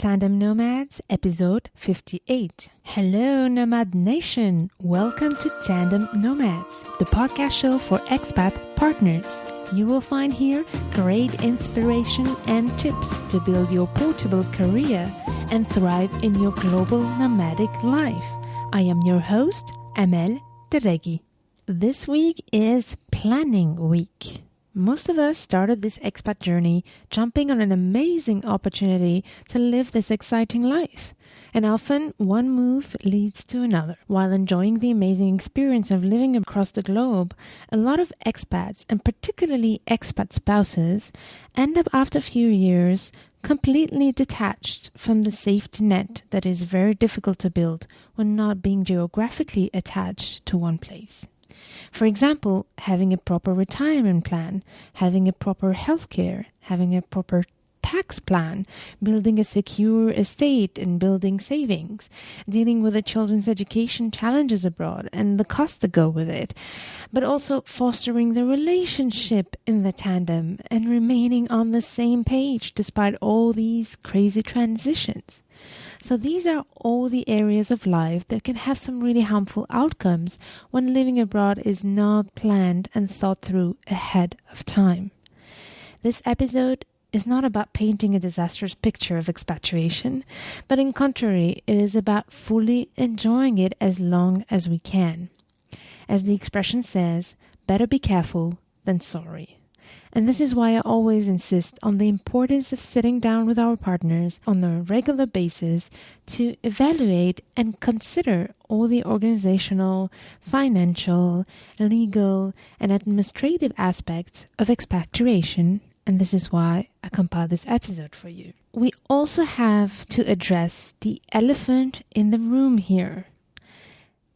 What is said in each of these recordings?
Tandem Nomads, episode 58. Hello, Nomad Nation. Welcome to Tandem Nomads, the podcast show for expat partners. You will find here great inspiration and tips to build your portable career and thrive in your global nomadic life. I am your host, Amel Deregi. This week is planning week. Most of us started this expat journey jumping on an amazing opportunity to live this exciting life. And often one move leads to another. While enjoying the amazing experience of living across the globe, a lot of expats, and particularly expat spouses, end up after a few years completely detached from the safety net that is very difficult to build when not being geographically attached to one place. For example, having a proper retirement plan, having a proper healthcare, having a proper tax plan, building a secure estate and building savings, dealing with the children's education challenges abroad and the costs that go with it, but also fostering the relationship in the tandem and remaining on the same page despite all these crazy transitions. So these are all the areas of life that can have some really harmful outcomes when living abroad is not planned and thought through ahead of time. This episode is not about painting a disastrous picture of expatriation, but in contrary, it is about fully enjoying it as long as we can. As the expression says, better be careful than sorry. And this is why I always insist on the importance of sitting down with our partners on a regular basis to evaluate and consider all the organizational, financial, legal, and administrative aspects of expatriation. And this is why I compiled this episode for you. We also have to address the elephant in the room here.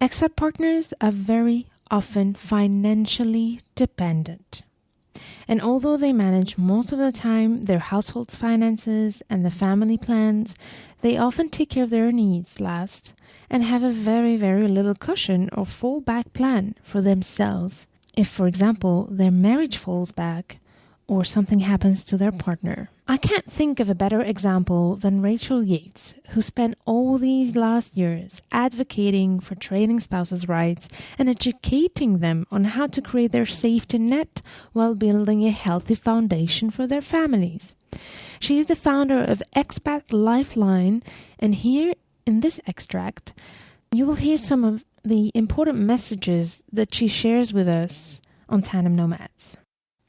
Expat partners are very often financially dependent. And although they manage most of the time their household's finances and the family plans, they often take care of their needs last and have a very, very little cushion or fallback plan for themselves if, for example, their marriage falls back or something happens to their partner. I can't think of a better example than Rachel Yates, who spent all these last years advocating for training spouses' rights and educating them on how to create their safety net while building a healthy foundation for their families. She is the founder of Expat Lifeline, and here in this extract, you will hear some of the important messages that she shares with us on Tandem Nomads.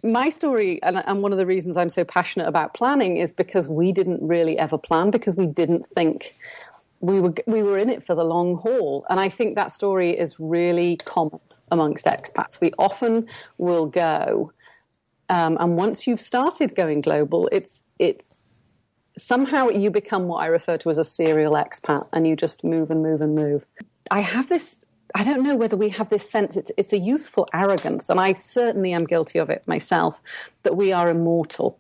My story, and one of the reasons I'm so passionate about planning, is because we didn't really ever plan, because we didn't think we were in it for the long haul. And I think that story is really common amongst expats. We often will go, and once you've started going global, it's somehow you become what I refer to as a serial expat, and you just move and move and move. I don't know whether we have this sense, it's a youthful arrogance, and I certainly am guilty of it myself, that we are immortal.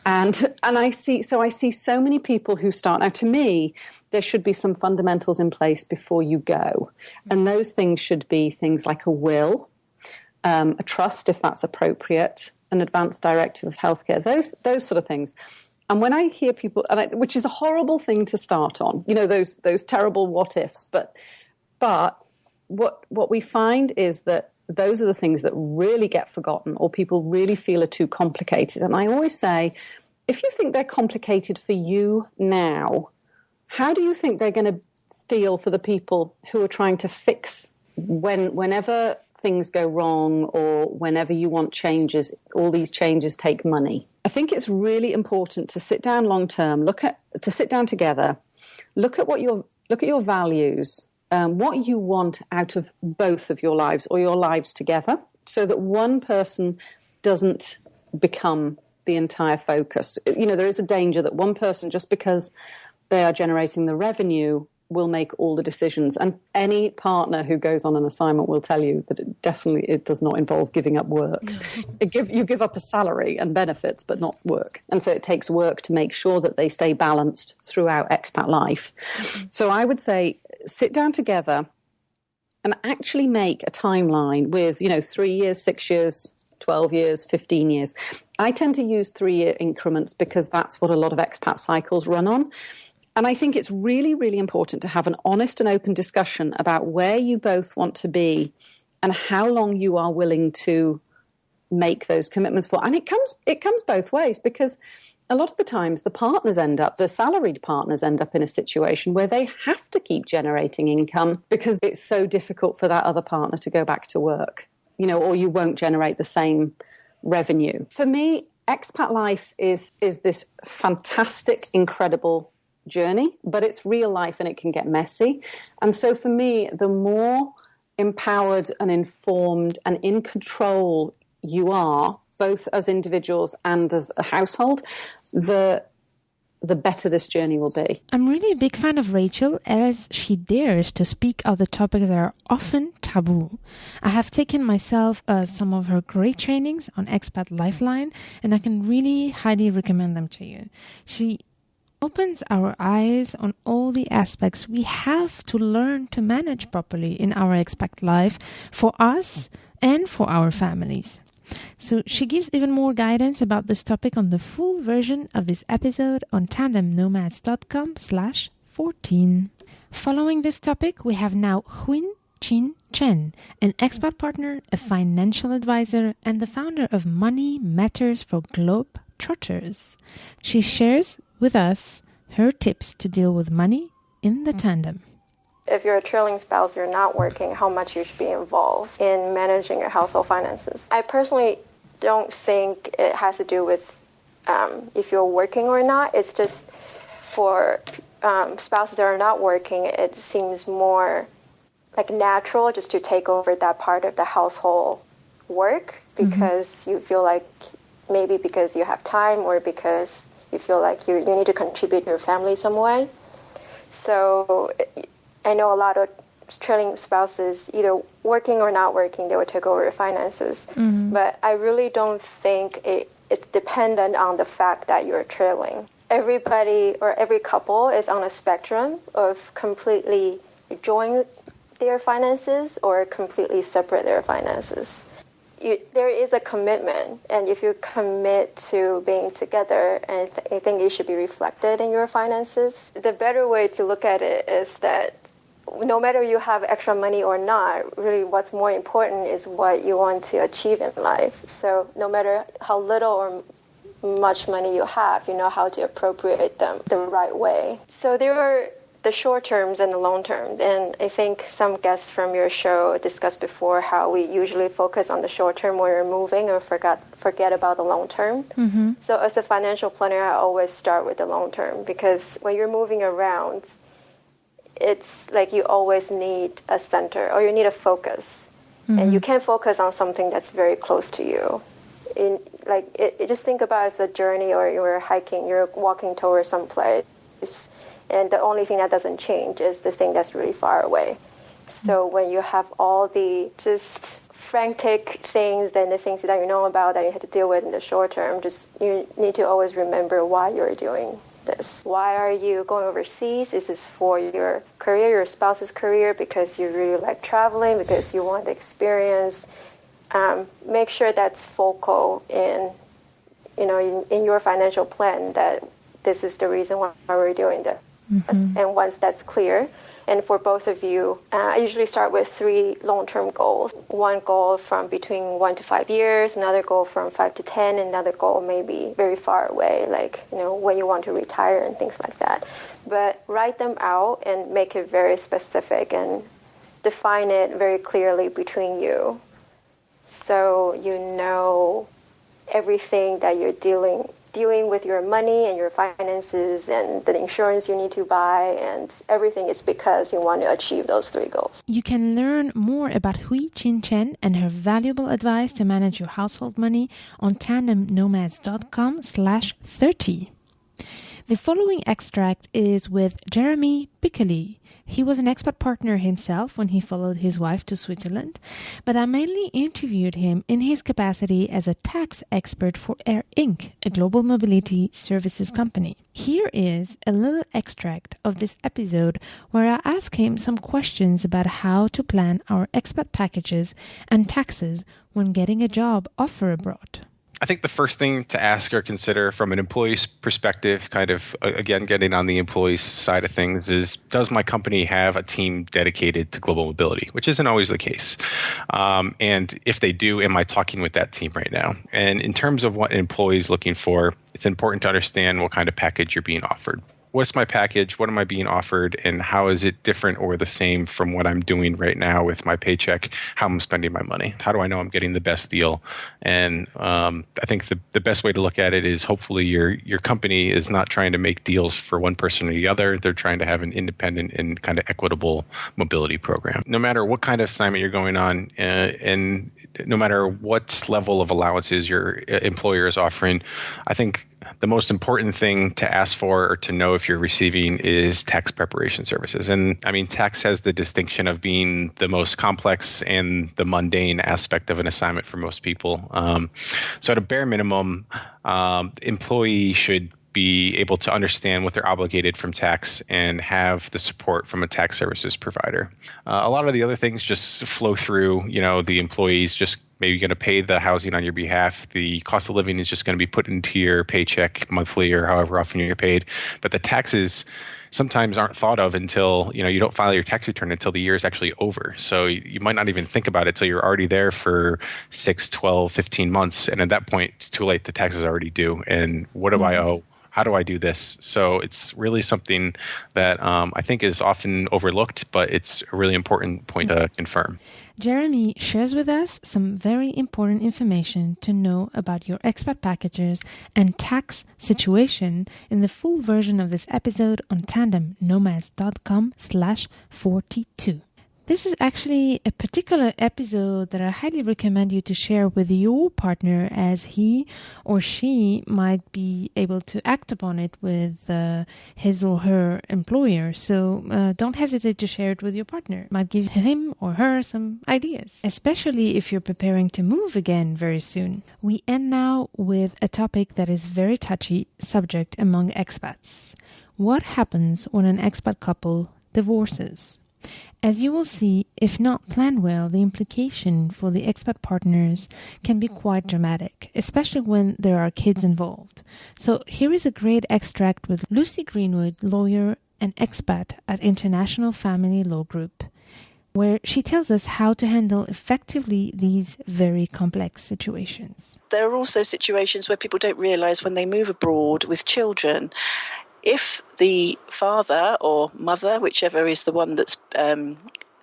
and I see so many people who start. Now, to me, there should be some fundamentals in place before you go. And those things should be things like a will, a trust, if that's appropriate, an advanced directive of healthcare, those sort of things. And when I hear people, which is a horrible thing to start on, those terrible what ifs, but what we find is that those are the things that really get forgotten or people really feel are too complicated. And I always say, if you think they're complicated for you now, how do you think they're going to feel for the people who are trying to fix whenever things go wrong or whenever you want changes? All these changes take money. I think it's really important to sit down long term, to sit down together, look at your values, what you want out of both of your lives or your lives together, so that one person doesn't become the entire focus. There is a danger that one person, just because they are generating the revenue, will make all the decisions. And any partner who goes on an assignment will tell you that it does not involve giving up work. You give up a salary and benefits, but not work. And so it takes work to make sure that they stay balanced throughout expat life. Mm-hmm. So I would say, sit down together and actually make a timeline with, 3 years, 6 years, 12 years, 15 years. I tend to use 3-year increments because that's what a lot of expat cycles run on. And I think it's really, really important to have an honest and open discussion about where you both want to be and how long you are willing to make those commitments for. And it comes both ways, because a lot of the times the salaried partners end up in a situation where they have to keep generating income because it's so difficult for that other partner to go back to work, or you won't generate the same revenue. For me, expat life is this fantastic, incredible journey, but it's real life and it can get messy. And so for me, the more empowered and informed and in control you are, both as individuals and as a household, the better this journey will be. I'm really a big fan of Rachel as she dares to speak of the topics that are often taboo. I have taken myself some of her great trainings on Expat Lifeline, and I can really highly recommend them to you. She opens our eyes on all the aspects we have to learn to manage properly in our expat life for us and for our families. So she gives even more guidance about this topic on the full version of this episode on tandemnomads.com/14. Following this topic, we have now Huyn Chin Chen, an expat partner, a financial advisor, and the founder of Money Matters for Globetrotters. She shares with us her tips to deal with money in the tandem. If you're a trailing spouse, you're not working, how much you should be involved in managing your household finances. I personally don't think it has to do with if you're working or not. It's just for spouses that are not working, it seems more like natural just to take over that part of the household work because you feel like maybe because you have time or because you feel like you need to contribute to your family some way. So I know a lot of trailing spouses, either working or not working, they would take over your finances. But I really don't think it's dependent on the fact that you're trailing. Everybody or every couple is on a spectrum of completely join their finances or completely separate their finances. There is a commitment, and if you commit to being together, and I think it should be reflected in your finances. The better way to look at it is that no matter you have extra money or not, really what's more important is what you want to achieve in life. So no matter how little or much money you have, you know how to appropriate them the right way. So there are the short terms and the long term. And I think some guests from your show discussed before how we usually focus on the short term when we're moving or forget about the long term. So as a financial planner, I always start with the long term because when you're moving around, it's like you always need a center or you need a focus. And you can't focus on something that's very close to you. Just think about it as a journey, or you're hiking, you're walking towards some place. And the only thing that doesn't change is the thing that's really far away. So when you have all the just frantic things, then the things that you know about that you have to deal with in the short term, just you need to always remember why you're doing this. Why are you going overseas? Is this for your career, your spouse's career, because you really like traveling, because you want the experience? Make sure that's focal in your financial plan, that this is the reason why we're doing this. And once that's clear, and for both of you, I usually start with 3 long-term goals. One goal from between 1 to 5 years, another goal from 5 to 10, another goal maybe very far away, like, when you want to retire and things like that. But write them out and make it very specific and define it very clearly between you. So you know everything that you're dealing with your money and your finances and the insurance you need to buy, and everything is because you want to achieve those 3 goals. You can learn more about Huyn Chin Chen and her valuable advice to manage your household money on tandemnomads.com/30. The following extract is with Jeremy Bickley. He was an expat partner himself when he followed his wife to Switzerland, but I mainly interviewed him in his capacity as a tax expert for Air Inc., a global mobility services company. Here is a little extract of this episode where I ask him some questions about how to plan our expat packages and taxes when getting a job offer abroad. I think the first thing to ask or consider from an employee's perspective, kind of, again, getting on the employee's side of things, is does my company have a team dedicated to global mobility, which isn't always the case. And if they do, am I talking with that team right now? And in terms of what an employee is looking for, it's important to understand what kind of package you're being offered. What's my package? What am I being offered? And how is it different or the same from what I'm doing right now with my paycheck, how I'm spending my money? How do I know I'm getting the best deal? And I think the best way to look at it is hopefully your company is not trying to make deals for one person or the other. They're trying to have an independent and kind of equitable mobility program. No matter what kind of assignment you're going on, and no matter what level of allowances your employer is offering, I think the most important thing to ask for or to know if you're receiving is tax preparation services. And I mean, tax has the distinction of being the most complex and the mundane aspect of an assignment for most people. So at a bare minimum, employee should be able to understand what they're obligated from tax and have the support from a tax services provider. A lot of the other things just flow through, the employees just maybe going to pay the housing on your behalf. The cost of living is just going to be put into your paycheck monthly or however often you're paid. But the taxes sometimes aren't thought of until, you don't file your tax return until the year is actually over. So you might not even think about it till you're already there for 6, 12, 15 months. And at that point, it's too late. The taxes are already due. And what do I owe? How do I do this? So it's really something that I think is often overlooked, but it's a really important point to confirm. Jeremy shares with us some very important information to know about your expat packages and tax situation in the full version of this episode on tandemnomads.com/42. This is actually a particular episode that I highly recommend you to share with your partner, as he or she might be able to act upon it with his or her employer. So don't hesitate to share it with your partner. It might give him or her some ideas, especially if you're preparing to move again very soon. We end now with a topic that is very touchy subject among expats. What happens when an expat couple divorces? As you will see, if not planned well, the implication for the expat partners can be quite dramatic, especially when there are kids involved. So here is a great extract with Lucy Greenwood, lawyer and expat at International Family Law Group, where she tells us how to handle effectively these very complex situations. There are also situations where people don't realise when they move abroad with children, if the father or mother, whichever is the one that's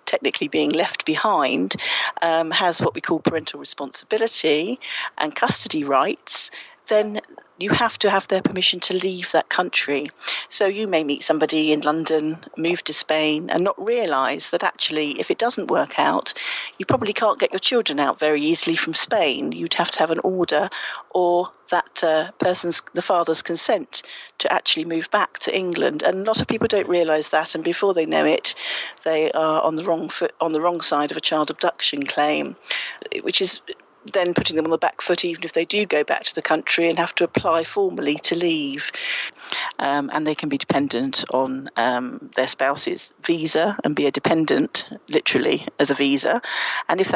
technically being left behind, has what we call parental responsibility and custody rights, then you have to have their permission to leave that country. So you may meet somebody in London, move to Spain, and not realise that actually, if it doesn't work out, you probably can't get your children out very easily from Spain. You'd have to have an order or that the father's consent to actually move back to England. And a lot of people don't realise that, and before they know it, they are on the wrong side of a child abduction claim, which is then putting them on the back foot even if they do go back to the country and have to apply formally to leave. And they can be dependent on their spouse's visa and be a dependent, literally, as a visa. And if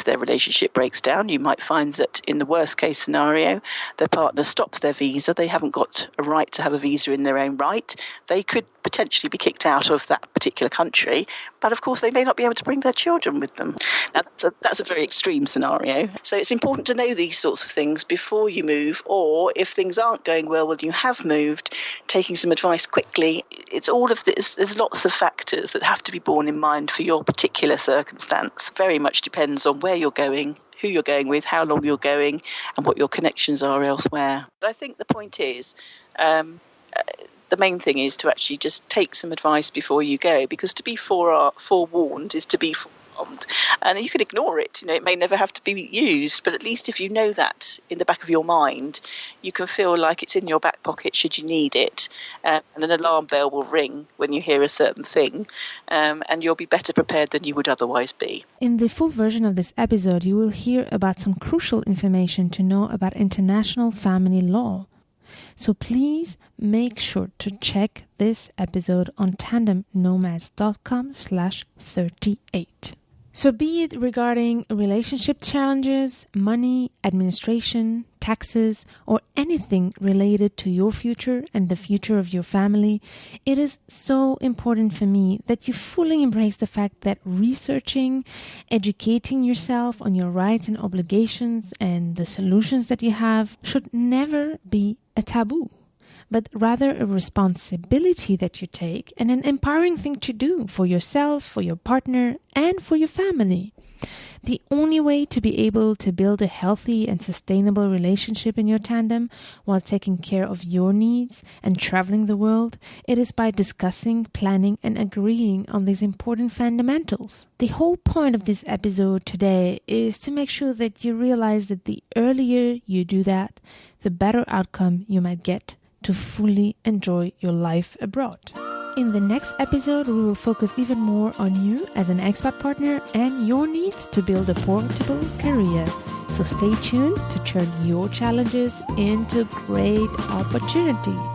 their relationship breaks down, you might find that in the worst case scenario, their partner stops their visa. They haven't got a right to have a visa in their own right. They could potentially be kicked out of that particular country, but of course they may not be able to bring their children with them. That's a very extreme scenario. So it's important to know these sorts of things before you move, or if things aren't going well when you have moved, taking some advice quickly. It's all of this. There's lots of factors that have to be borne in mind for your particular circumstance. Very much depends on where you're going, who you're going with, how long you're going, and what your connections are elsewhere. But I think the point is, the main thing is to actually just take some advice before you go, because to be forewarned is to be forearmed. And you can ignore it. It may never have to be used, but at least if you know that in the back of your mind, you can feel like it's in your back pocket should you need it. And an alarm bell will ring when you hear a certain thing, and you'll be better prepared than you would otherwise be. In the full version of this episode, you will hear about some crucial information to know about international family law. So please make sure to check this episode on tandemnomads.com/38. So be it regarding relationship challenges, money, administration, taxes, or anything related to your future and the future of your family, it is so important for me that you fully embrace the fact that researching, educating yourself on your rights and obligations and the solutions that you have should never be a taboo, but rather a responsibility that you take and an empowering thing to do for yourself, for your partner, and for your family. The only way to be able to build a healthy and sustainable relationship in your tandem while taking care of your needs and traveling the world, it is by discussing, planning, and agreeing on these important fundamentals. The whole point of this episode today is to make sure that you realize that the earlier you do that, the better outcome you might get to fully enjoy your life abroad. In the next episode, we will focus even more on you as an expat partner and your needs to build a portable career. So stay tuned to turn your challenges into great opportunities.